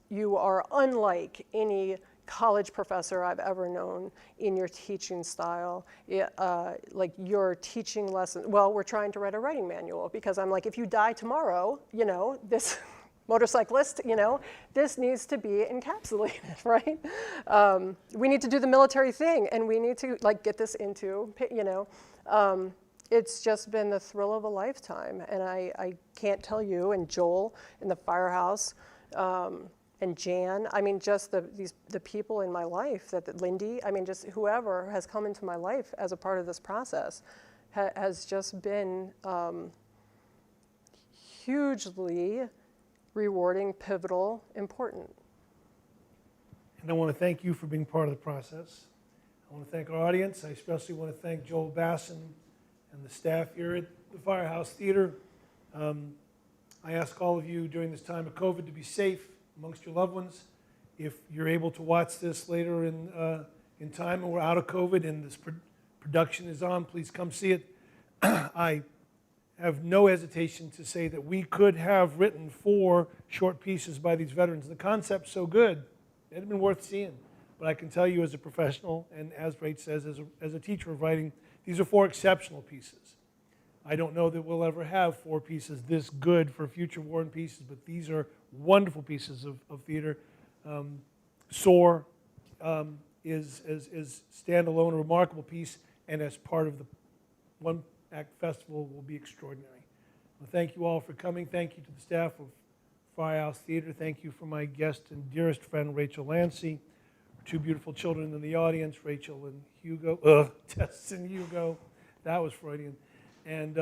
You are unlike any college professor I've ever known in your teaching style. Like your teaching lesson, well, we're trying to write a writing manual because I'm like, if you die tomorrow, you know, this motorcyclist, you know, this needs to be encapsulated, right? We need to do the military thing and we need to like get this into, you know, it's just been the thrill of a lifetime. And I can't tell you, and Joel in the Firehouse, and Jan, I mean, just the people in my life, Lindy, I mean, just whoever has come into my life as a part of this process has just been hugely rewarding, pivotal, important. And I want to thank you for being part of the process. I I want to thank our audience. I especially want to thank Joel Basson and the staff here at the Firehouse Theatre. I ask all of you during this time of COVID to be safe amongst your loved ones. If you're able to watch this later in time and we're out of COVID and this production is on, please come see it. I have no hesitation to say that we could have written 4 short pieces by these veterans. The concept's so good, it'd have been worth seeing. But I can tell you as a professional, and as Rach says, as a teacher of writing, these are 4 exceptional pieces. I don't know that we'll ever have 4 pieces this good for future War and Pieces, but these are wonderful pieces of theater. Soar is standalone, a remarkable piece, and as part of the one-act festival will be extraordinary. Well, thank you all for coming. Thank you to the staff of Firehouse Theatre. Thank you for my guest and dearest friend, Rachel Landsee. 2 beautiful children in the audience, Rachel and Hugo. Tess and Hugo. That was Freudian. And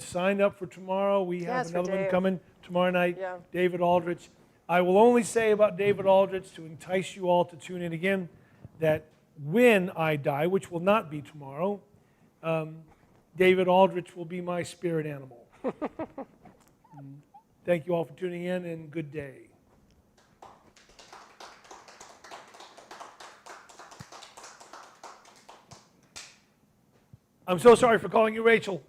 sign up for tomorrow. We have another one coming tomorrow night, David Aldrich. I will only say about David Aldrich to entice you all to tune in again that when I die, which will not be tomorrow, David Aldrich will be my spirit animal. Thank you all for tuning in, and good day. I'm so sorry for calling you Rachel.